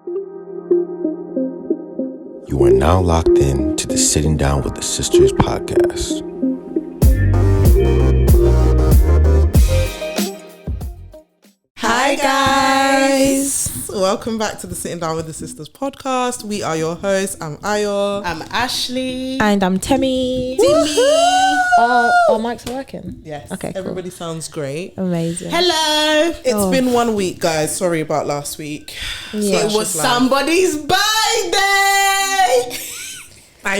You are now locked in to the Sitting Down with the Sisters podcast. Hi guys! Welcome back to the Sitting Down with the Sisters podcast. We are your hosts. I'm Ayo. I'm Ashley. And I'm Temmie. Our mics are working? Yes. Okay, cool. Everybody sounds great. Amazing. Hello. It's been 1 week, guys. Sorry about last week. Yeah. It was somebody's birthday.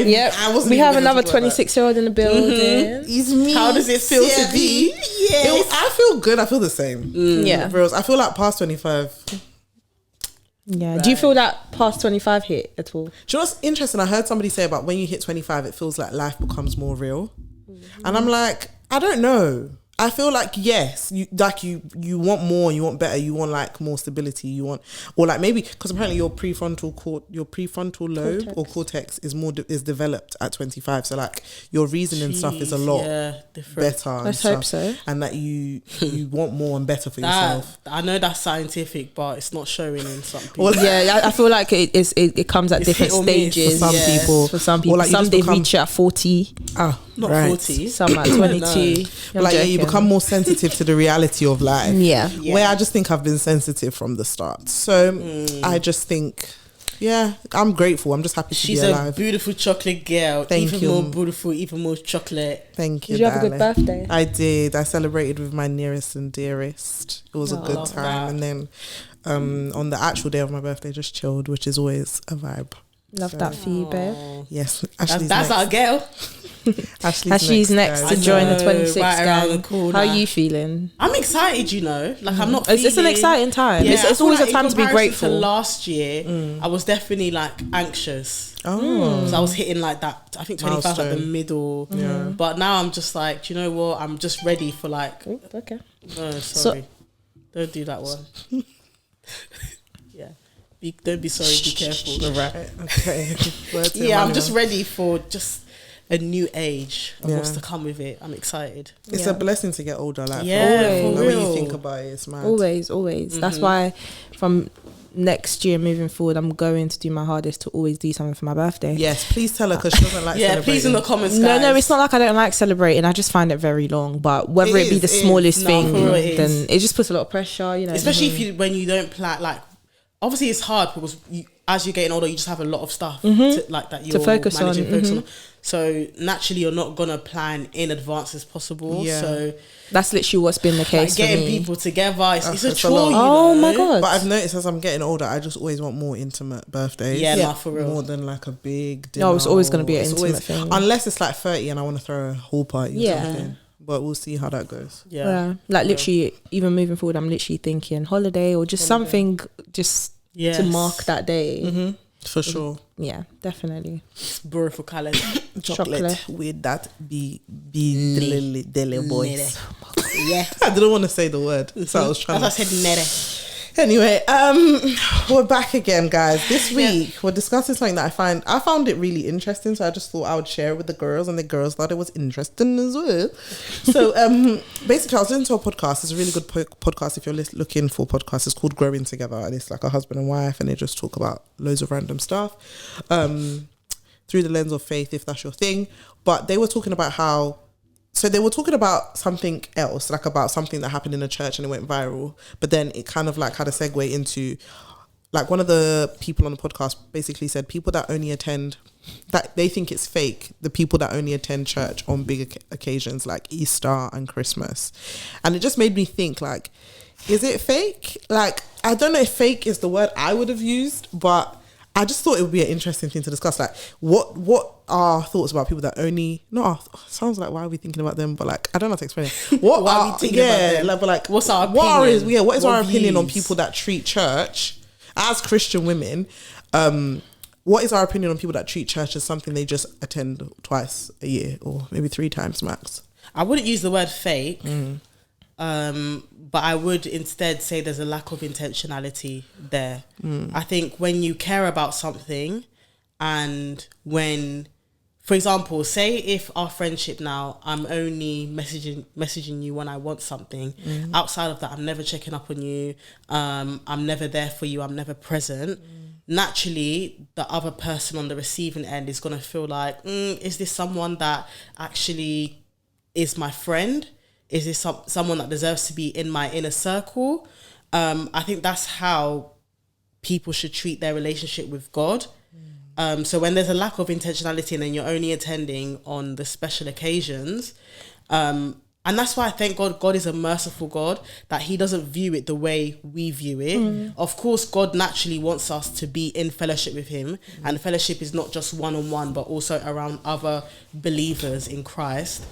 We have another 26-year-old in the building. It's me. How does it feel to be? Yes. I feel good. I feel the same. Yeah. Reals. I feel like past 25. Yeah. Right. Do you feel that past 25 hit at all? Do you know what's interesting? I heard somebody say about when you hit 25, it feels like life becomes more real. And I'm like, I don't know. I feel like, yes, you want more, you want better, you want like more stability, you want, or like maybe because apparently your prefrontal lobe or cortex is developed at 25, so like your reasoning stuff is a lot better. Let's hope so. And that you want more and better for yourself. I know that's scientific, but it's not showing in some people. Well, I feel like it comes at different stages. For some people. For some people, like some they reach at 40. Not 40. Some at 22. No. Like you become more sensitive to the reality of life. Yeah. Where I just think I've been sensitive from the start. So I just think, I'm grateful. I'm just happy to be alive. She's a beautiful chocolate girl. Thank you. More beautiful, even more chocolate. Thank you. Did you have a good birthday? I did. I celebrated with my nearest and dearest. It was a good time. That. And then on the actual day of my birthday, just chilled, which is always a vibe. Love that for you, babe. Yes. That's our girl. Ashley's next to join the 26 gang. How are you feeling? I'm excited, you know. Like I'm not. It's an exciting time. Yeah, it's always a time to be grateful. To last year, I was definitely like anxious. So I was hitting like that. I think 25 like the middle. Yeah. But now I'm just like, do you know what? I'm just ready for like. Ooh, okay. Oh, sorry. Don't do that one. Yeah. Don't be sorry. Be careful. Right. Okay. I'm just ready for just a new age of what's to come with it. I'm excited. It's a blessing to get older. Like, for real. real. When you think about it, it's mad. Always. That's why from next year moving forward, I'm going to do my hardest to always do something for my birthday. Yes, please tell her because she doesn't like celebrating. Please in the comments, guys. No, it's not like I don't like celebrating. I just find it very long. But whether it be the smallest thing, then it just puts a lot of pressure, you know. Especially when you don't plan, like, obviously it's hard because as you're getting older, you just have a lot of stuff to focus on. So naturally, you're not gonna plan in advance as possible. Yeah. So that's literally what's been the case. Like getting people together, it's a chore. Oh my god! But I've noticed as I'm getting older, I just always want more intimate birthdays. Yeah, for real. More than like a big dinner. No, it's always gonna be an intimate thing, unless it's like 30 and I want to throw a whole party. Or something. But we'll see how that goes. Yeah. Like literally, even moving forward, I'm literally thinking holiday or just something just to mark that day. For sure. Yeah, definitely. It's beautiful colours. Chocolate with that be deli boys. Yeah. I didn't want to say the word. So I was trying I said nere. Anyway, we're back again, guys. This week we're discussing something that I found it really interesting, so I just thought I would share it with the girls, and the girls thought it was interesting as well. So basically I was listening to a podcast. It's a really good podcast if you're looking for podcasts. It's called Growing Together, and it's like a husband and wife, and they just talk about loads of random stuff through the lens of faith, if that's your thing. But they were talking about they were talking about something else, like about something that happened in a church and it went viral. But then it kind of like had a segue into, like, one of the people on the podcast basically said people that only attend, that they think it's fake, the people that only attend church on big occasions like Easter and Christmas. And it just made me think, like, is it fake? Like, I don't know if fake is the word I would have used, but I just thought it would be an interesting thing to discuss. Like, what are thoughts about people that only, sounds like, why are we thinking about them? But like, I don't know how to explain it. What are we thinking about them? Like, what's our opinion? What is our opinion on people that treat church as Christian women? What is our opinion on people that treat church as something they just attend twice a year or maybe 3 times max? I wouldn't use the word fake. But I would instead say there's a lack of intentionality there. I think when you care about something, and when, for example, say if our friendship now, I'm only messaging you when I want something. Outside of that, I'm never checking up on you. I'm never there for you. I'm never present. naturally the other person on the receiving end is going to feel like, is this someone that actually is my friend? Is this someone that deserves to be in my inner circle? I think that's how people should treat their relationship with God. So when there's a lack of intentionality and then you're only attending on the special occasions, and that's why I thank God is a merciful God, that he doesn't view it the way we view it. Of course, God naturally wants us to be in fellowship with him, and fellowship is not just one-on-one, but also around other believers in Christ.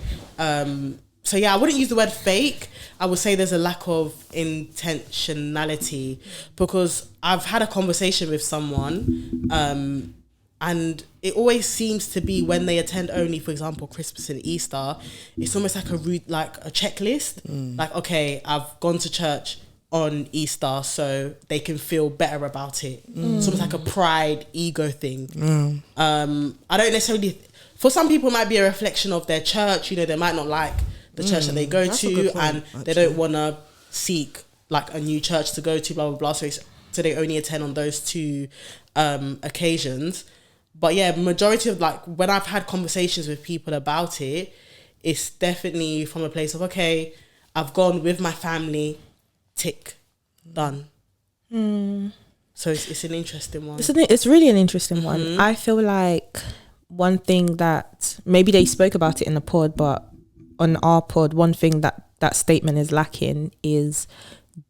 So yeah, I wouldn't use the word fake. I would say there's a lack of intentionality, because I've had a conversation with someone, and it always seems to be when they attend only, for example, Christmas and Easter, it's almost like a checklist. Like, okay, I've gone to church on Easter, so they can feel better about it. It's almost like a pride, ego thing. I don't necessarily... For some people, it might be a reflection of their church. You know, they might not like the church that they go to, and they don't want to seek like a new church to go to, blah, blah, blah. So they only attend on those two occasions. But yeah, majority of like when I've had conversations with people about it, it's definitely from a place of, okay, I've gone with my family, tick, done. So it's an interesting one. It's really an interesting one. I feel like one thing that maybe they spoke about it in the pod, but on our pod, one thing that statement is lacking is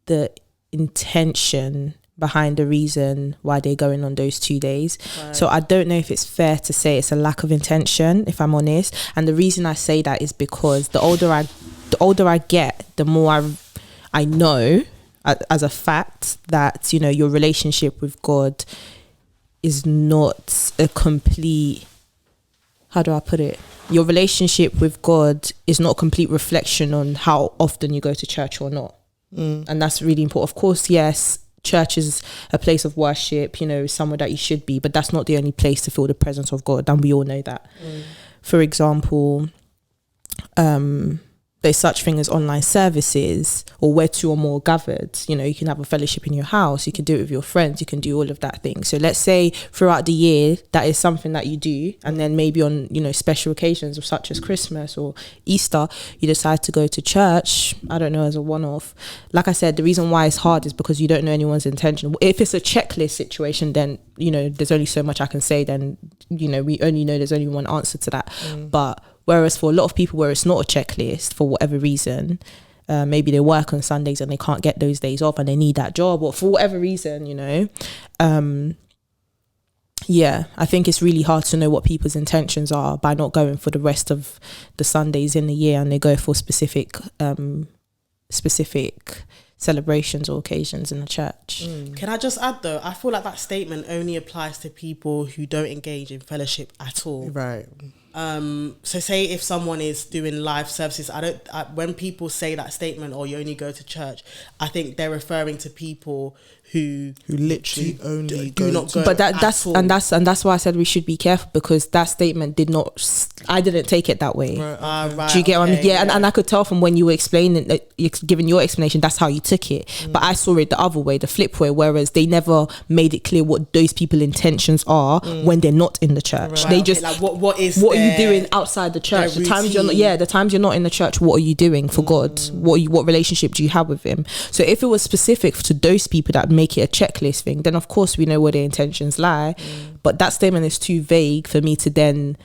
the intention behind the reason why they're going on those 2 days. Right. So I don't know if it's fair to say it's a lack of intention, if I'm honest. And the reason I say that is because the older I get, the more I know as a fact that, you know, your relationship with God is not a complete, how do I put it? Your relationship with God is not a complete reflection on how often you go to church or not. And that's really important. Of course, yes, church is a place of worship, you know, somewhere that you should be, but that's not the only place to feel the presence of God, and we all know that. For example, there's such thing as online services, or where two or more gathered. You know, you can have a fellowship in your house, you can do it with your friends, you can do all of that thing. So let's say throughout the year that is something that you do, and then maybe on, you know, special occasions such as Christmas or Easter, you decide to go to church, I don't know, as a one-off. Like I said, the reason why it's hard is because you don't know anyone's intention. If it's a checklist situation, then, you know, there's only so much I can say. Then, you know, we only know there's only one answer to that. But whereas for a lot of people where it's not a checklist for whatever reason, maybe they work on Sundays and they can't get those days off and they need that job, or for whatever reason, you know, yeah, I think it's really hard to know what people's intentions are by not going for the rest of the Sundays in the year, and they go for specific celebrations or occasions in the church. Can I just add though, I feel like that statement only applies to people who don't engage in fellowship at all. Right. So say if someone is doing live services, when people say that statement, or you only go to church, I think they're referring to people who literally only do not go. But that's why I said we should be careful, because that statement I didn't take it that way. Right. Do you get what I mean? Yeah, and I could tell from when you were explaining, giving your explanation, that's how you took it. But I saw it the other way, the flip way, whereas they never made it clear what those people's intentions are when they're not in the church. Right. They just like what are you doing outside the church? The times you're not in the church, what are you doing for God? What relationship do you have with him? So if it was specific to those people that make it a checklist thing, then of course we know where their intentions lie. But that statement is too vague for me to then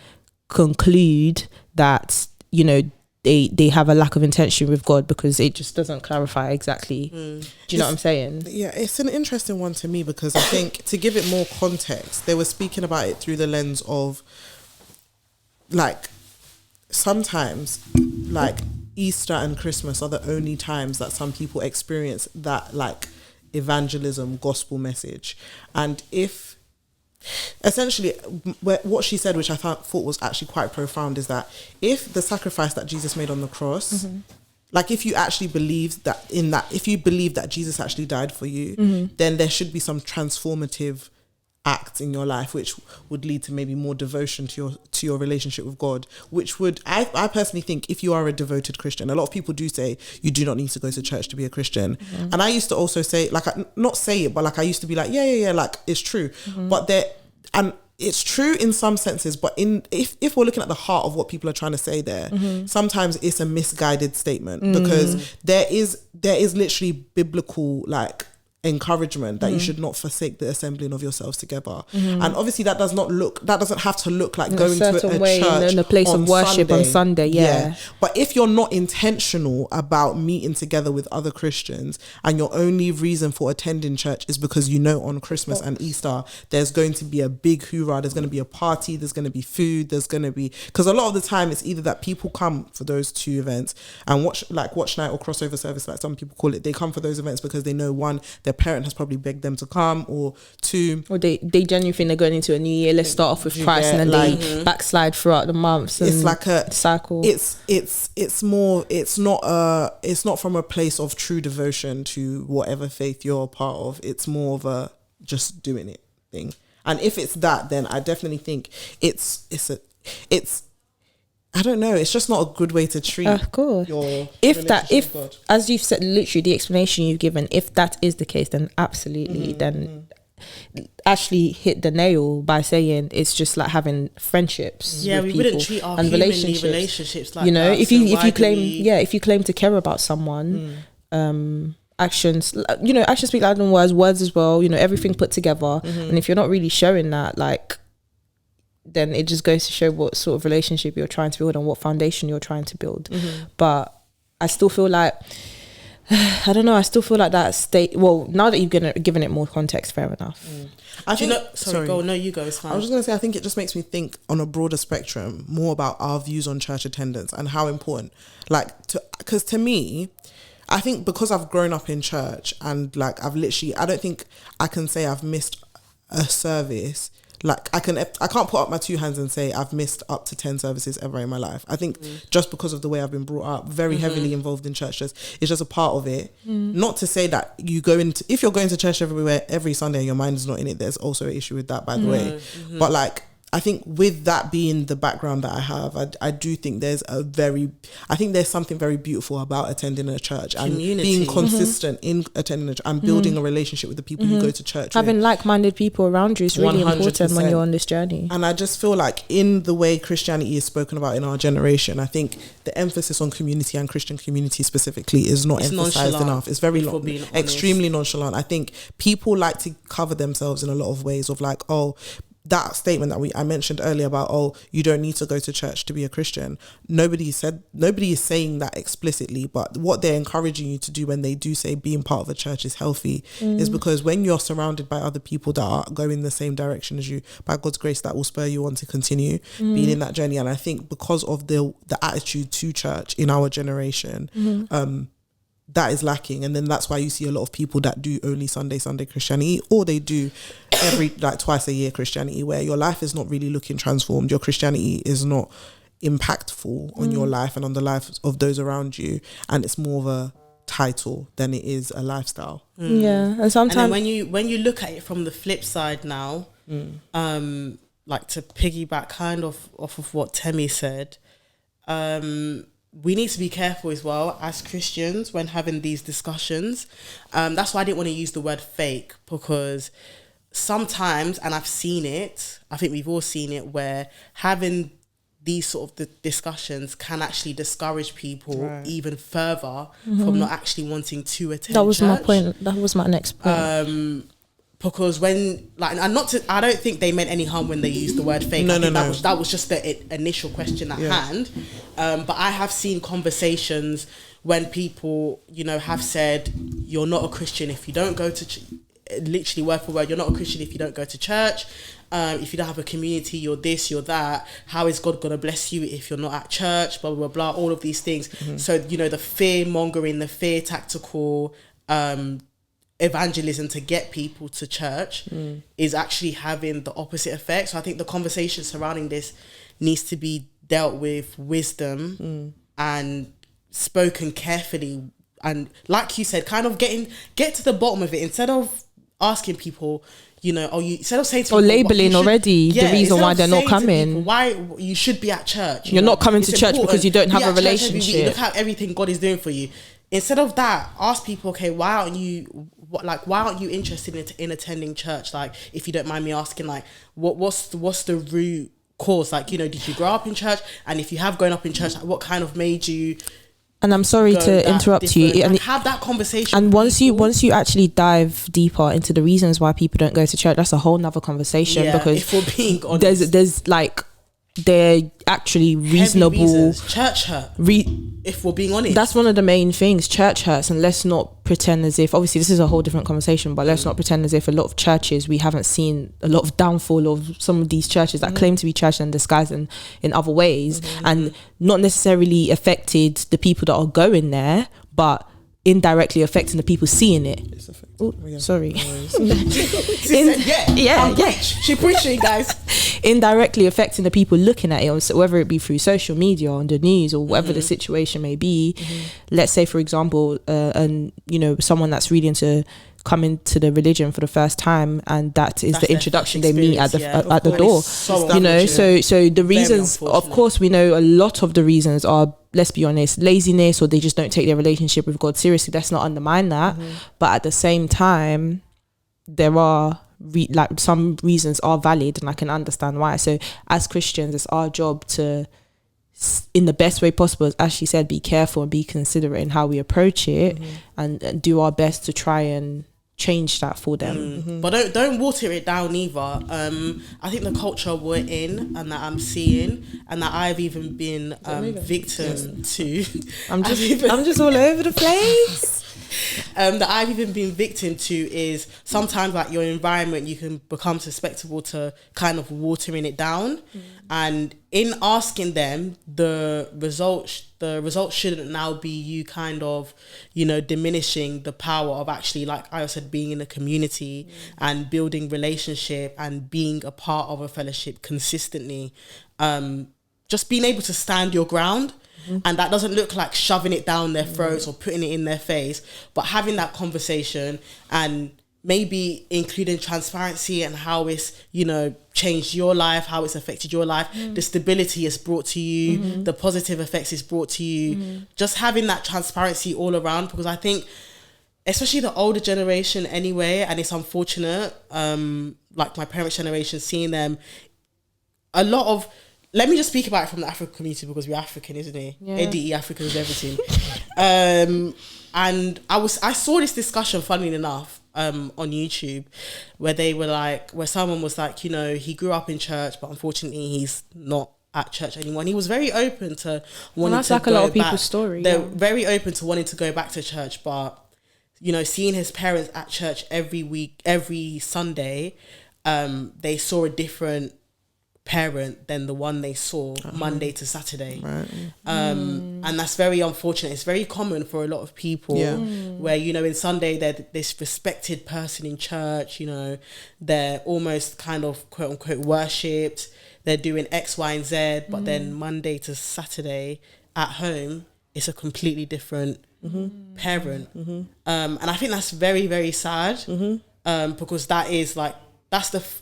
conclude that, you know, they have a lack of intention with God, because it just doesn't clarify exactly. Do you know what I'm saying? Yeah, it's an interesting one to me, because I think to give it more context, they were speaking about it through the lens of, like, sometimes, like, Easter and Christmas are the only times that some people experience that, like, evangelism gospel message. And if essentially what she said, which I thought was actually quite profound, is that if the sacrifice that Jesus made on the cross, like if you actually believe that if you believe that Jesus actually died for you, then there should be some transformative acts in your life which would lead to maybe more devotion to your relationship with God, which would I personally think, if you are a devoted Christian, a lot of people do say you do not need to go to church to be a Christian, and I used to also say, like, not say it, but like I used to be like yeah, like it's true, but and it's true in some senses, but if we're looking at the heart of what people are trying to say there, sometimes it's a misguided statement, because there is literally biblical like encouragement that you should not forsake the assembling of yourselves together, and obviously that doesn't have to look like going to a church in a place of worship on Sunday. But if you're not intentional about meeting together with other Christians, and your only reason for attending church is because you know on Christmas and Easter there's going to be a big hoorah, there's going to be a party, there's going to be food, there's going to be, because a lot of the time it's either that people come for those two events and watch night or crossover service, like some people call it. They come for those events because they know, one, their parent has probably begged them to come, or two, or they genuinely think they're going into a new year, let's start off with Christ, and then they backslide throughout the months, and it's like a cycle. It's not from a place of true devotion to whatever faith you're a part of. It's more of a just doing it thing. And if it's that, then I definitely think it's I don't know, it's just not a good way to treat your relationship with God. As you've said, literally the explanation you've given, if that is the case, then absolutely, then actually hit the nail by saying it's just like having friendships. Yeah, with we wouldn't treat our relationships like that. If you claim to care about someone, actions speak louder than words as well. Everything put together, and if you're not really showing that, like, then it just goes to show what sort of relationship you're trying to build and what foundation you're trying to build. But I still feel like, I don't know, I still feel like that now that you've given it more context, fair enough. I think, you go, it's fine. I was just going to say, I think it just makes me think on a broader spectrum more about our views on church attendance and how important, because to me, I think because I've grown up in church and like I don't think I can say I've missed a service. Like I can't put up my two hands and say I've missed up to 10 services ever in my life. I think just because of the way I've been brought up, very heavily involved in church, it's just a part of it. Not to say that if you're going to church every Sunday and your mind is not in it, there's also an issue with that, by the way. But like, I think with that being the background that I have, I do think there's something very beautiful about attending a church and being consistent in attending a church and building a relationship with the people you go to church Having with. like-minded people around you is really 100%. important when you're on this journey. And I just feel like in the way Christianity is spoken about in our generation, I think the emphasis on community and Christian community specifically is not emphasized enough. It's very extremely nonchalant. I think people like to cover themselves in a lot of ways of like, that statement that I mentioned earlier about, you don't need to go to church to be a Christian. Nobody is saying that explicitly, but what they're encouraging you to do when they do say being part of a church is healthy is because when you're surrounded by other people that are going the same direction as you, by God's grace, that will spur you on to continue being in that journey. And I think because of the attitude to church in our generation, that is lacking, and then that's why you see a lot of people that do only Sunday Christianity, or they do every twice a year Christianity, where your life is not really looking transformed, your Christianity is not impactful on your life and on the lives of those around you, and it's more of a title than it is a lifestyle. And sometimes when you look at it from the flip side now, like to piggyback kind of off of what Temi said, we need to be careful as well as Christians when having these discussions. That's why I didn't want to use the word fake, because sometimes, and I've seen it, I think we've all seen it, where having these sort of the discussions can actually discourage people even further from not actually wanting to attend That was church. my point. That was my next point. Because when, like, and I don't think they meant any harm when they used the word fake. No. That was just the initial question at hand. But I have seen conversations when people, have said, you're not a Christian if you don't go to, literally word for word, you're not a Christian if you don't go to church. If you don't have a community, you're this, you're that. How is God going to bless you if you're not at church? Blah, blah, blah, all of these things. So, the fear mongering, the fear tactical, evangelism to get people to church is actually having the opposite effect. So I think the conversation surrounding this needs to be dealt with wisdom and spoken carefully, and like you said, kind of get to the bottom of it instead of asking people, you know, or you instead of saying to or people, labeling already the reason why they're not coming. People, why you should be at church. You're not coming to church because you don't have a relationship. Look at everything God is doing for you. Instead of that, ask people, okay, why aren't you interested in attending church? Like, if you don't mind me asking, like, what's the root cause? Like, you know, did you grow up in church? And if you have grown up in church, like, what kind of made you? And I'm sorry to interrupt you. And have that conversation. And once you actually dive deeper into the reasons why people don't go to church, that's a whole nother conversation. Yeah, because if we're being honest, there's like, they're actually reasonable. Church hurt. If we're being honest, that's one of the main things. Church hurts, and let's not pretend as if, obviously this is a whole different conversation, but let's not pretend as if a lot of churches, we haven't seen a lot of downfall of some of these churches that claim to be church and disguise in other ways, and not necessarily affected the people that are going there, but indirectly affecting the people seeing it. Ooh, sorry. She preaching, guys. Indirectly affecting the people looking at it, whether it be through social media, on the news, or whatever the situation may be. Let's say, for example, and you know, someone that's really into coming to the religion for the first time, and that's the introduction they meet at the door. So you know, so the reasons, of course, we know a lot of the reasons are, let's be honest, laziness, or they just don't take their relationship with God seriously. Let's not undermine that. But at the same time, there are like some reasons are valid, and I can understand why. So as Christians, it's our job to, in the best way possible, as she said, be careful and be considerate in how we approach it, and do our best to try and change that for them. But don't water it down either. I think the culture we're in, and that I'm seeing, and that I've even been victim to. I'm just all over the place. That I've even been victim to is sometimes, like, your environment, you can become susceptible to kind of watering it down, and in asking them, the result shouldn't now be you kind of, you know, diminishing the power of actually, like I said, being in a community and building relationship and being a part of a fellowship consistently. Just being able to stand your ground. And that doesn't look like shoving it down their throats or putting it in their face, but having that conversation and maybe including transparency and how it's, you know, changed your life, how it's affected your life, the stability it's brought to you, the positive effects it's brought to you. Just having that transparency all around, because I think, especially the older generation anyway, and it's unfortunate, like my parents' generation, seeing them, a lot of, let me just speak about it from the African community, because we're African, isn't it? Yeah. ADE, African is everything. And I saw this discussion, funnily enough, on YouTube, where someone was like, you know, he grew up in church, but unfortunately he's not at church anymore. And he was very open to wanting to go back. That's like a lot of people's story. They're very open to wanting to go back to church, but, you know, seeing his parents at church every week, every Sunday, they saw a different parent than the one they saw Monday to Saturday. Right. And that's very unfortunate. It's very common for a lot of people where, you know, in Sunday they're this respected person in church, you know, they're almost kind of quote unquote worshipped, they're doing X, Y, and Z, but then Monday to Saturday at home, it's a completely different parent. And I think that's very, very sad, because that is like, that's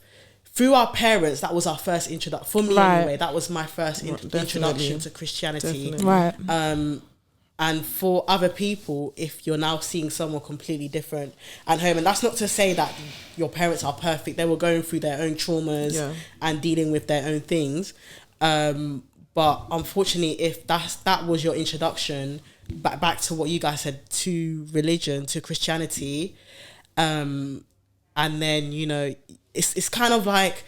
through our parents, that was our first introduction. For me, anyway, that was my first introduction to Christianity. Right. And for other people, if you're now seeing someone completely different at home, and that's not to say that your parents are perfect. They were going through their own traumas and dealing with their own things. But unfortunately, if that was your introduction, back to what you guys said, to religion, to Christianity, and then, you know, it's kind of like,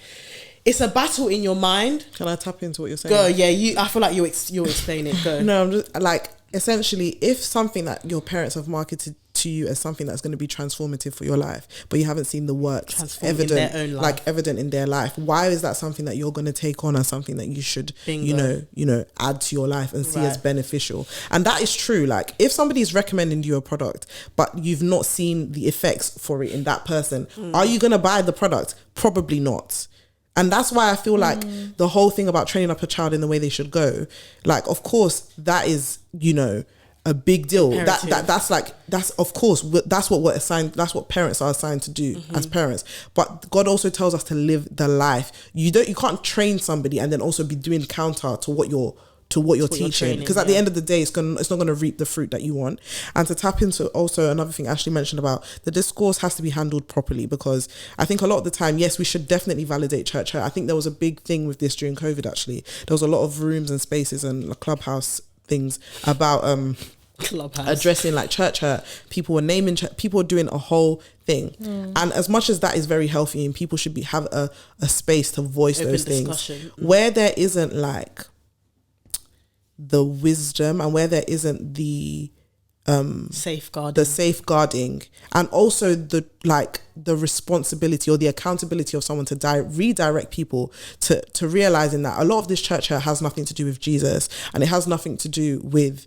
it's a battle in your mind. Can I tap into what you're saying? Go, yeah. I feel like you'll explain it. Go. No, I'm just like, essentially, if something that your parents have marketed to you as something that's going to be transformative for your life, but you haven't seen the works evident in their life, why is that something that you're going to take on as something that you should, you know, add to your life and see as beneficial? And that is true. Like, if somebody's recommending you a product, but you've not seen the effects for it in that person, are you going to buy the product? Probably not. And that's why I feel like the whole thing about training up a child in the way they should go, like, of course, that is, you know, a big deal. Imperative. That's of course that's what we're assigned. That's what parents are assigned to do as parents. But God also tells us to live the life. You can't train somebody and then also be doing counter to what you're teaching, because at the end of the day it's not going to reap the fruit that you want. And to tap into also another thing Ashley mentioned about the discourse has to be handled properly, because I think a lot of the time, yes, we should definitely validate church hurt. I think there was a big thing with this during COVID. Actually, there was a lot of rooms and spaces and clubhouse things about Clubhouse addressing like church hurt. People were naming people were doing a whole thing, and as much as that is very healthy and people should have a space to voice Open those discussion. things, where there isn't like the wisdom and where there isn't the safeguarding and also the responsibility or the accountability of someone to redirect people to realizing that a lot of this church here has nothing to do with Jesus, and it has nothing to do with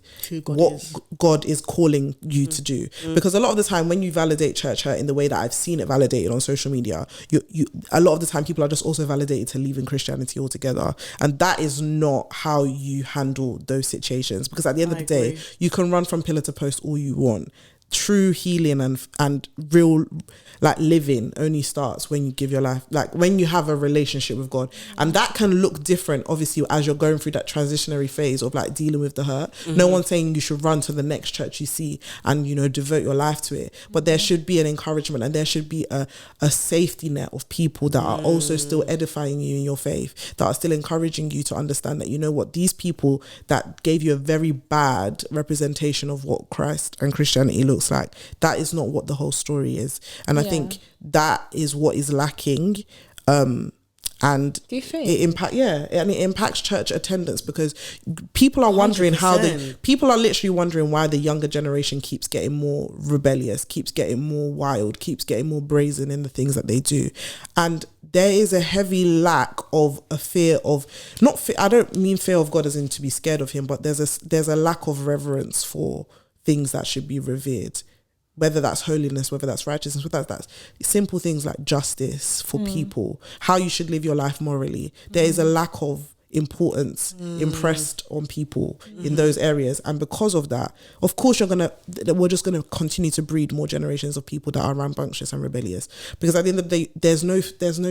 God is calling you to do. Because a lot of the time when you validate church here in the way that I've seen it validated on social media, you a lot of the time people are just also validated to leaving Christianity altogether, and that is not how you handle those situations. Because at the end of the day, you can run from pillar to post all you want. True healing and real like living only starts when you give your life, like when you have a relationship with God. And that can look different obviously as you're going through that transitionary phase of like dealing with the hurt. No one's saying you should run to the next church you see and devote your life to it, but there should be an encouragement and there should be a safety net of people that are also still edifying you in your faith, that are still encouraging you to understand that these people that gave you a very bad representation of what Christ and Christianity looks like, that is not what the whole story is. And I think that is what is lacking. And do you think it impacts church attendance, because people are wondering 100%. People are literally wondering why the younger generation keeps getting more rebellious, keeps getting more wild, keeps getting more brazen in the things that they do. And there is a heavy lack of a fear of, not fear, I don't mean fear of God as in to be scared of him, but there's a lack of reverence for things that should be revered, whether that's holiness, whether that's righteousness, whether that's simple things like justice for people, how you should live your life morally. There is a lack of importance impressed on people in those areas, and because of that, of course we're just gonna continue to breed more generations of people that are rambunctious and rebellious, because at the end of the day there's no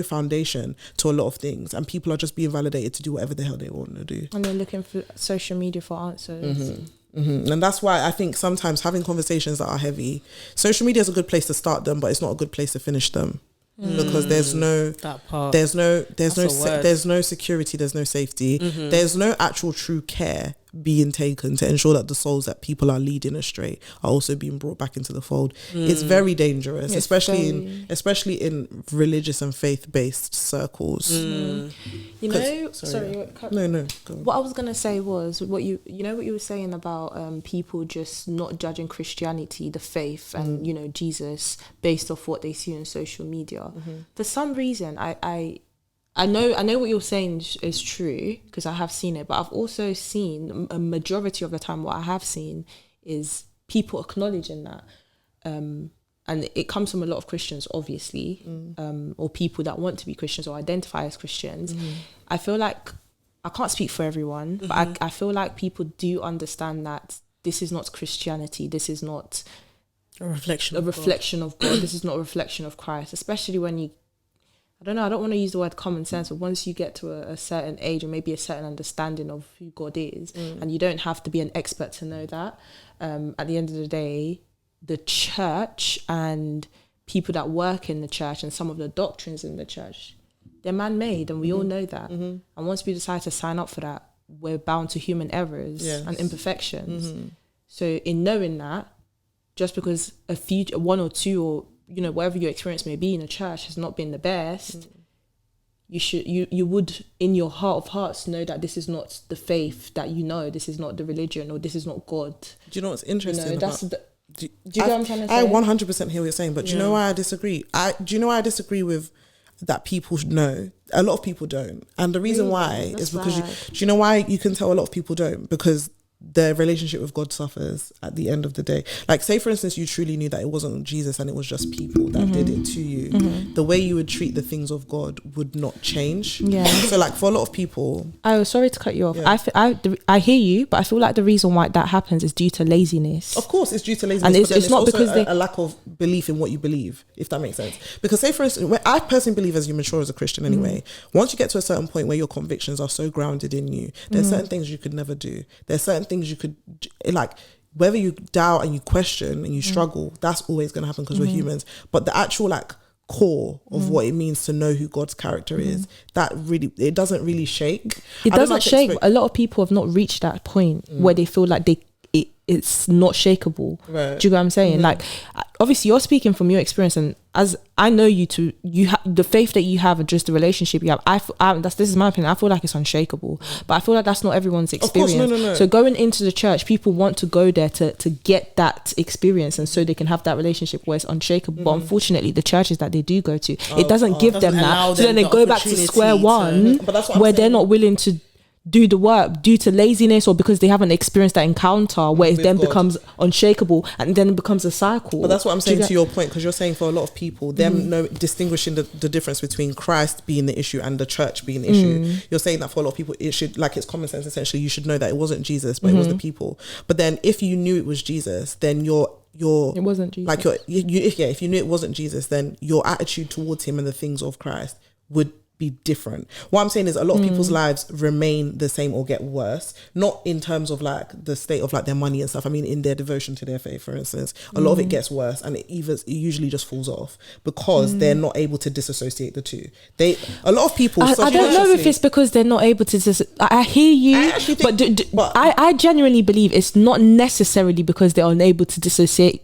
foundation to a lot of things, and people are just being validated to do whatever the hell they want to do, and they're looking for social media for answers. And that's why I think sometimes having conversations that are heavy, social media is a good place to start them, but it's not a good place to finish them, because there's no security, there's no safety, there's no actual true care being taken to ensure that the souls that people are leading astray are also being brought back into the fold. It's very dangerous, especially in religious and faith-based circles. No, what I was gonna say was what you were saying about people just not judging Christianity, the faith, and Jesus based off what they see on social media. For some reason, I know what you're saying is true, because I have seen it, but I've also seen a majority of the time what I have seen is people acknowledging that. And it comes from a lot of Christians, obviously, or people that want to be Christians or identify as Christians. I feel like, I can't speak for everyone, but I feel like people do understand that this is not Christianity. This is not a reflection of God. This is not a reflection of Christ, especially when you, I don't want to use the word common sense, but once you get to a certain age or maybe a certain understanding of who God is, and you don't have to be an expert to know that, at the end of the day, the church and people that work in the church and some of the doctrines in the church, they're man-made, and we all know that. And once we decide to sign up for that, we're bound to human errors and imperfections. So in knowing that, just because one or two or whatever your experience may be in a church has not been the best, you would in your heart of hearts know that this is not the faith that this is not the religion, or this is not God. Do you know what's interesting? Do you get what I'm trying to say? I 100% hear what you're saying, but do you know why I disagree? Do you know why I disagree with that people know? A lot of people don't. And the reason why is because do you know why you can tell a lot of people don't? Because the relationship with God suffers at the end of the day. Like, say for instance, you truly knew that it wasn't Jesus and it was just people that did it to you. The way you would treat the things of God would not change. Yeah. So like for a lot of people, Oh, sorry to cut you off. Yeah. I hear you, but I feel like the reason why that happens is due to laziness. of course, it's due to laziness, And but it's then not also because a lack of belief in what you believe, if that makes sense. Because say for instance, I personally believe as you mature as a Christian anyway, once you get to a certain point where your convictions are so grounded in you, there's certain things you could never do. There's certain things you could, like, whether you doubt and you question and you struggle, that's always going to happen because we're humans. But the actual like core of what it means to know who God's character is, that really, it doesn't really shake. It doesn't shake. A lot of people have not reached that point where they feel like it's not shakeable. Right. Do you get what I'm saying? Like, obviously you're speaking from your experience, and as I know you to, the faith that you have and just the relationship you have, this is my opinion, I feel like it's unshakable, but I feel like that's not everyone's experience. Of course, no. So going into the church, people want to go there to get that experience, and so they can have that relationship where it's unshakable. But unfortunately, the churches that they do go to, it doesn't give them that. So then they go back to square one, But that's what I'm where saying. they're not willing to do the work due to laziness, or because they haven't experienced that encounter where it With then God. becomes unshakable, and then it becomes a cycle. But that's what I'm Do you saying get- to your point, because you're saying for a lot of people, them distinguishing the difference between Christ being the issue and the church being the issue. You're saying that for a lot of people, it should, like, it's common sense essentially. You should know that it wasn't Jesus, but it was the people. But then if you knew it was Jesus, then it wasn't Jesus. like if you knew it wasn't Jesus, then your attitude towards him and the things of Christ would be different. What I'm saying is a lot of people's lives remain the same or get worse, not in terms of like the state of like their money and stuff. I mean, in their devotion to their faith, for instance, a lot of it gets worse, and it usually just falls off because they're not able to disassociate the two. A lot of people, I don't know if it's because they're not able to. I hear you, I actually think- but I genuinely believe it's not necessarily because they're unable to disassociate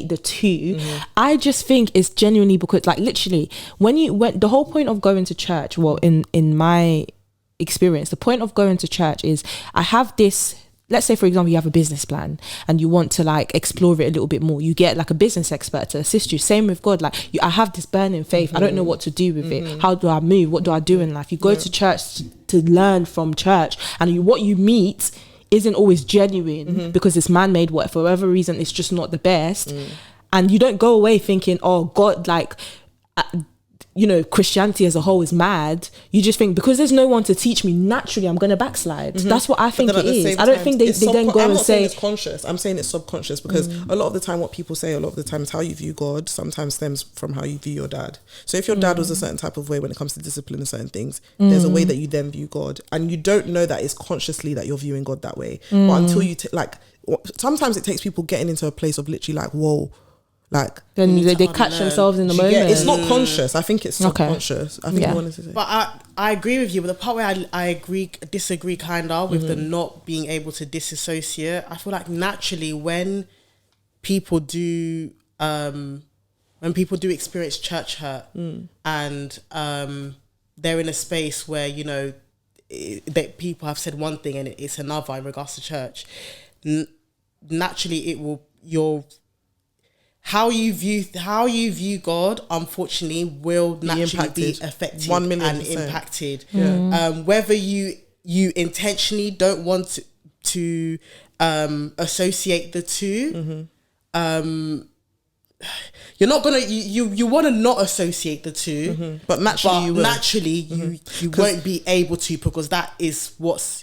the two. I just think it's genuinely because, like, literally, when the whole point of going to church, well, in my experience, the point of going to church is I have this. Let's say, for example, you have a business plan and you want to like explore it a little bit more. You get like a business expert to assist you. Same with God. Like, I have this burning faith. I don't know what to do with it. How do I move? What do I do in life? You go to church to learn from church, and what you meet isn't always genuine because it's man-made. For whatever reason, it's just not the best. And you don't go away thinking, oh, God, like, Christianity as a whole is mad. You just think because there's no one to teach me, naturally I'm going to backslide. That's what I think it is. I don't think they then go I'm and not saying say it's conscious. I'm saying it's subconscious, because a lot of the time what people say a lot of the time is how you view God sometimes stems from how you view your dad. So if your dad was a certain type of way when it comes to discipline and certain things, there's a way that you then view God, and you don't know that it's consciously that you're viewing God that way. But until you sometimes it takes people getting into a place of literally like, whoa, like then they catch themselves in the moment. It's not conscious. I think it's subconscious. I think you wanted to say. But I agree with you. But the part where I disagree kind of with the not being able to disassociate, I feel like naturally when people do experience church hurt and they're in a space where that people have said one thing and it's another in regards to church, naturally it will how you view God, unfortunately, will naturally be affected 1,000,000%. and impacted. Whether you intentionally don't want to associate the two, you're not gonna you want to not associate the two, but naturally you will. You won't be able to, because that is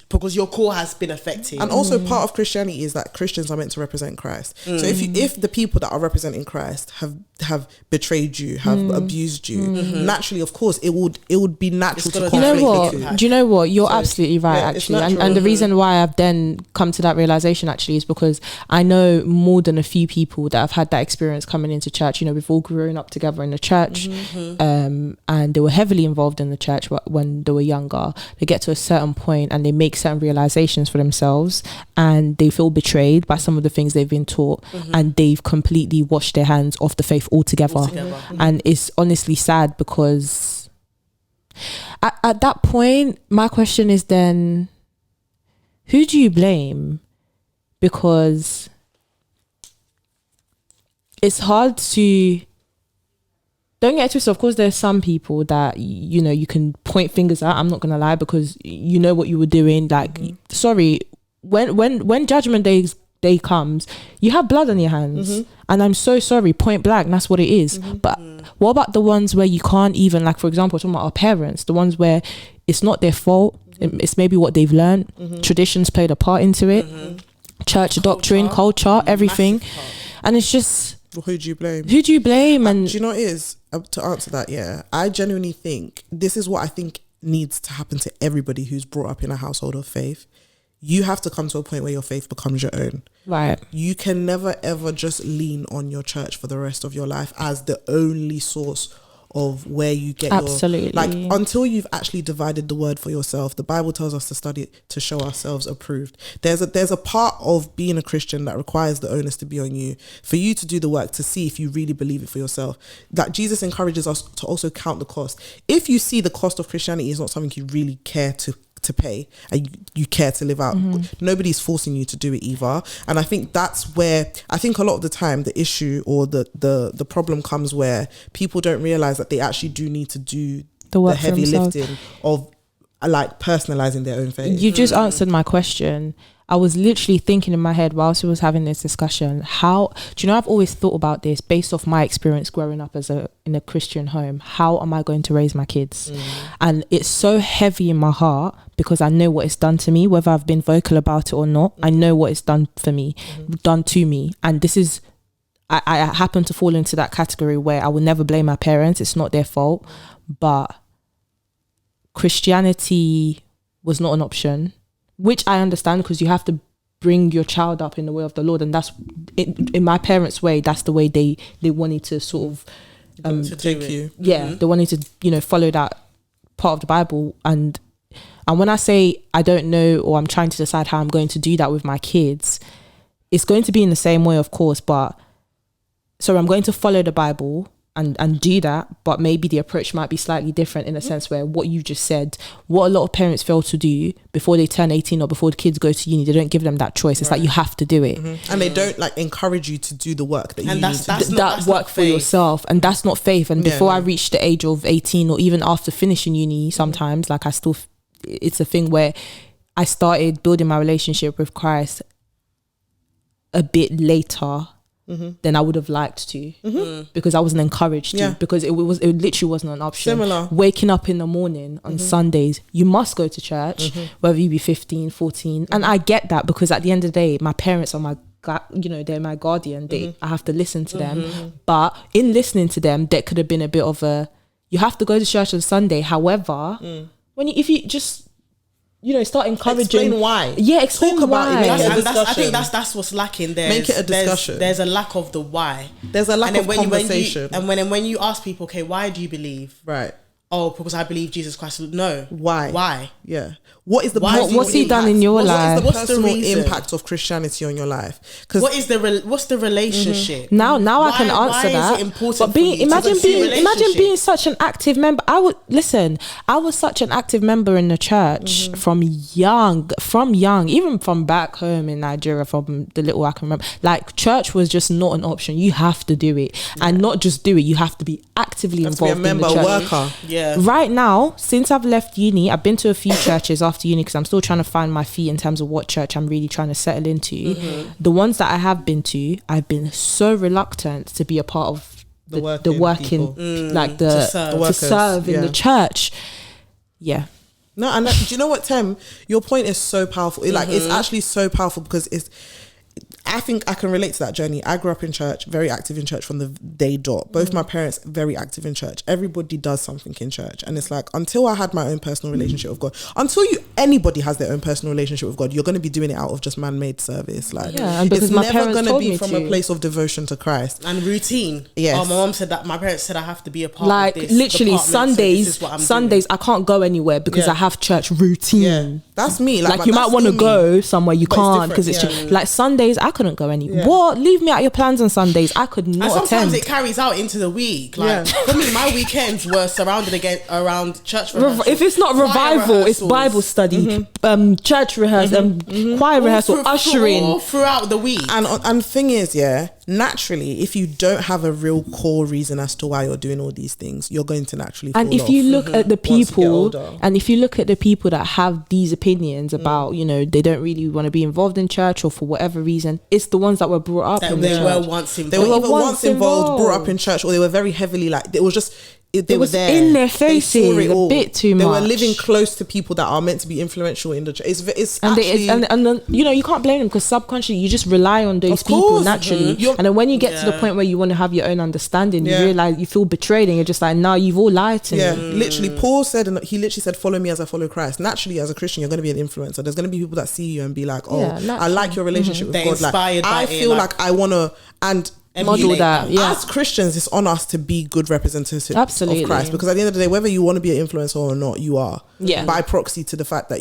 because your core has been affected. And also part of Christianity is that Christians are meant to represent Christ. So if the people that are representing Christ have betrayed you, have abused you, naturally, of course, it would be natural to conflict the two. Do you know what? You're absolutely right, actually. And the reason why I've then come to that realization actually is because I know more than a few people that have had that experience coming into church. We've all grown up together in the church, and they were heavily involved in the church when they were younger. They get to a certain point and they make certain realizations for themselves, and they feel betrayed by some of the things they've been taught, and they've completely washed their hands off the faith altogether. And it's honestly sad, because at that point my question is then, who do you blame? Because it's hard to, don't get twisted, of course there's some people that you can point fingers at, I'm not gonna lie, because you know what you were doing, like sorry, when judgment day comes, you have blood on your hands, and I'm so sorry, point blank, that's what it is. But what about the ones where you can't even, like, for example, talking about our parents, the ones where it's not their fault, it's maybe what they've learned, traditions played a part into it, church doctrine, culture, everything, and it's just, Well, who do you blame? And do you know what it is? To answer that, yeah, I genuinely think this is what I think needs to happen to everybody who's brought up in a household of faith. You have to come to a point where your faith becomes your own. Right. You can never ever just lean on your church for the rest of your life as the only source of where you get Absolutely. your, like, until you've actually divided the word for yourself. The Bible tells us to study it to show ourselves approved. There's a part of being a Christian that requires the onus to be on you, for you to do the work to see if you really believe it for yourself. That Jesus encourages us to also count the cost. If you see the cost of Christianity is not something you really care to pay and you care to live out, nobody's forcing you to do it either. And I think that's where I think a lot of the time the issue or the problem comes, where people don't realize that they actually do need to do the heavy lifting of, like, personalizing their own faith. You just answered my question. I was literally thinking in my head whilst we was having this discussion, how, do you know, I've always thought about this based off my experience growing up in a Christian home. How am I going to raise my kids? And it's so heavy in my heart because I know what it's done to me, whether I've been vocal about it or not. I know what it's done for me, done to me. And this is, I happen to fall into that category where I will never blame my parents. It's not their fault. But Christianity was not an option, which I understand because you have to bring your child up in the way of the Lord, and that's in my parents' way. That's the way they wanted to sort of to take you. Yeah, they wanted to, you know, follow that part of the Bible. And when I say I don't know, or I'm trying to decide how I'm going to do that with my kids, it's going to be in the same way, of course. But so I'm going to follow the Bible and do that, but maybe the approach might be slightly different in a sense where what you just said, what a lot of parents fail to do before they turn 18 or before the kids go to uni, they don't give them that choice. It's like you have to do it. And they don't, like, encourage you to do the work that you need to do. That work for yourself, and that's not faith. And before I reached the age of 18, or even after finishing uni, sometimes, like, it's a thing where I started building my relationship with Christ a bit later than I would have liked to, because I wasn't encouraged to, because it literally wasn't an option. Similar. Waking up in the morning on Sundays, you must go to church, whether you be 15, 14. And I get that, because at the end of the day, my parents are they're my guardian. I have to listen to them. But in listening to them, there could have been a bit of you have to go to church on Sunday. However, if you just, you know, start encouraging. Explain why. Yeah, explain Talk about why. it. I think that's what's lacking there. Make it a discussion. There's a lack of the why. There's a lack of conversation. When you ask people, okay, why do you believe? Right. Oh, because I believe Jesus Christ. No. Why? Yeah. What is the what's he done in your life? What's the personal impact of Christianity on your life? What's the relationship? Now I can answer that. Is it important? But imagine being such an active member. I was such an active member in the church from young, even from back home in Nigeria, from the little I can remember. Like, church was just not an option. You have to do it, and not just do it. You have to be actively involved in the church. Be a member, worker. Yeah. Right now, since I've left uni, I've been to a few churches after uni, because I'm still trying to find my feet in terms of what church I'm really trying to settle into. The ones that I have been to, I've been so reluctant to be a part of the working like to serve in the church. Yeah. No, and do you know what, Tem? Your point is so powerful. Like, it's actually so powerful, because I think I can relate to that journey. I grew up in church, very active in church from the day dot. Both my parents very active in church. Everybody does something in church, and it's like, until I had my own personal relationship with God, until anybody has their own personal relationship with God, you're going to be doing it out of just man-made service. Like, and because it's my never parents going to told be me from to. a place of devotion to Christ And routine. Yes. Oh, my mom said that. My parents said I have to be a part Like, of this literally department, so this is what I'm Sundays doing. I can't go anywhere because I have church routine. Yeah, that's me. Like you might want to go somewhere, you But it's can't, because it's different, like Sundays I couldn't go anywhere. What? Leave me out your plans on Sundays. I could And not sometimes attend. it carries out into the week. Like, for me, my weekends were surrounded around church rehearsal. If it's not choir revival, it's rehearsals. Bible study, church rehearsal, choir rehearsal, ushering. All throughout the week. And thing is, naturally, if you don't have a real core reason as to why you're doing all these things, you're going to naturally fall And if off. you look at the Once you get people, older. and if you look at the people that have these opinions about, you know, they don't really want to be involved in church or for whatever reason, it's the ones that were brought up That in the they church. were once They involved. were either once once involved, brought up involved. in church, or they were very heavily like, it was just, they It were was there. in their They saw faces it a all. bit too They were much. living close to people that are meant to be influential in the church. It's And, actually, and then, you know, you can't blame them because subconsciously you just rely on those Of people course. naturally. You're- And then when you get to the Yeah. point where you want to have your own understanding, Yeah. you realize you feel betrayed and you're just like, no, you've all lied to yeah, me. literally, Paul said, and he literally said, follow me as I follow Christ. Naturally, as a Christian, you're going to be an influencer. There's going to be people that see you and be like, oh, Yeah, I naturally. like your relationship with They're God. Like, inspired by I it, feel like- like I want to, and Model Emulate that, yeah. as Christians, it's on us to be good representatives Absolutely. of Christ, because at the end of the day, whether you want to be an influencer or not, you are. Yeah. By proxy to the fact that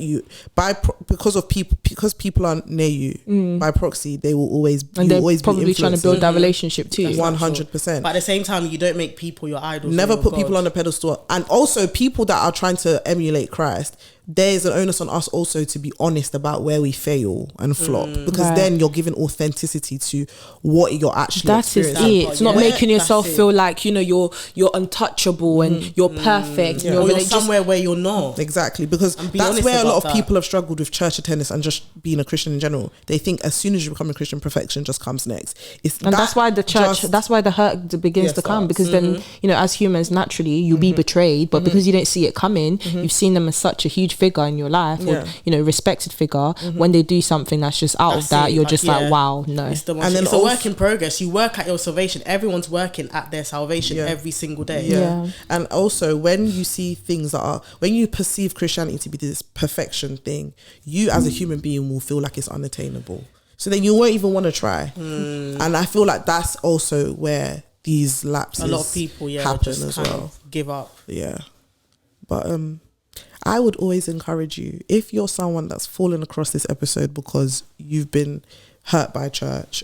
because people are near you, by proxy, they will always And you they're will always probably be trying to build that relationship too. 100%. But at the same time, you don't make people your idols. Never or your put people God. on a pedestal, and also people that are trying to emulate Christ, there is an onus on us also to be honest about where we fail and flop, because Right. then you're giving authenticity to what you're actually That is experiencing. it. It's not Yeah. making yourself That's it. feel like, you know, you're untouchable and you're perfect. And Or you're just- somewhere where you're not. Exactly, because And be that's honest where a lot about of that. people have struggled with church attendance and just being a Christian in general. They think as soon as you become a Christian, perfection just comes next. And that's why the church, that's why the hurt begins Yes, to come, because starts. then, you know, as humans, naturally, you'll be betrayed, but because you don't see it coming, you've seen them as such a huge figure in your life, or, Yeah. you know, respected figure. When they do something that's just out That's of that, it, you're like, just yeah. like, wow, no. It's the one. And then It's a also- work in progress. You work at your salvation. Everyone's working at their salvation Yeah. every single day. Yeah. Yeah. And also when you see things that are, when you perceive Christianity to be this perfection thing, you as a human being will feel like it's unattainable. So then you won't even want to try. And I feel like that's also where these lapses A lot of people, happen just as kind well. of give up. Yeah. But I would always encourage you, if you're someone that's fallen across this episode because you've been hurt by church,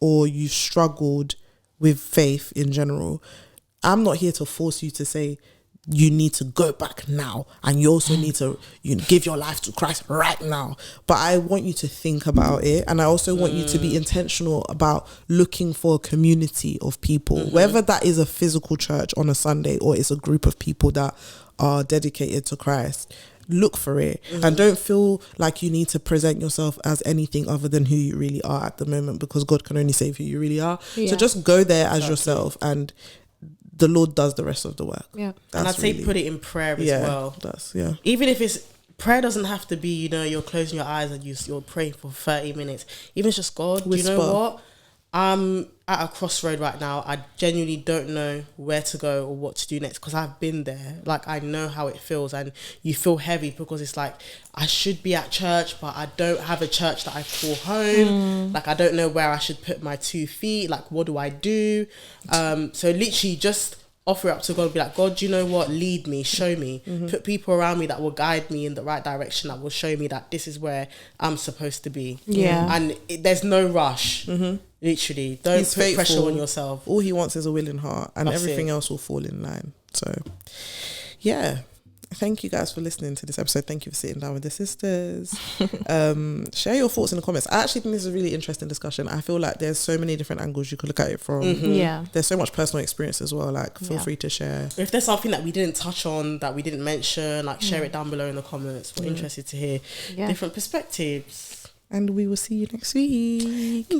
or you've struggled with faith in general, I'm not here to force you to say you need to go back now, and you also need to give your life to Christ right now. But I want you to think about it, and I also want you to be intentional about looking for a community of people, whether that is a physical church on a Sunday or it's a group of people that are dedicated to Christ. Look for it, and don't feel like you need to present yourself as anything other than who you really are at the moment, because God can only save who you really are. Yeah. So just go there as yourself, and the Lord does the rest of the work. Yeah. And I'd say put it in prayer as well. Even if it's prayer, doesn't have to be, you know, you're closing your eyes and you're praying for 30 minutes. Even it's just, God, do you know Whisper. what? I'm at a crossroad right now. I genuinely don't know where to go or what to do next, because I've been there. Like, I know how it feels, and you feel heavy because it's like, I should be at church, but I don't have a church that I call home. Like, I don't know where I should put my 2 feet. Like, what do I do? So literally just offer it up to God and be like, God, you know what? Lead me, show me. Put people around me that will guide me in the right direction, that will show me that this is where I'm supposed to be. Yeah. And there's no rush. Literally. Don't He's put pressure faithful. on yourself. All he wants is a willing heart, and That's everything it. else will fall in line. So, yeah. Thank you guys for listening to this episode. Thank you for sitting down with the sisters. Share your thoughts in the comments. I actually think this is a really interesting discussion. I feel like there's so many different angles you could look at it from. Yeah. There's so much personal experience as well. Like, feel Yeah. free to share. If there's something that we didn't touch on, that we didn't mention, like share it down below in the comments. We're interested to hear Yeah. different perspectives. And we will see you next week. Bye.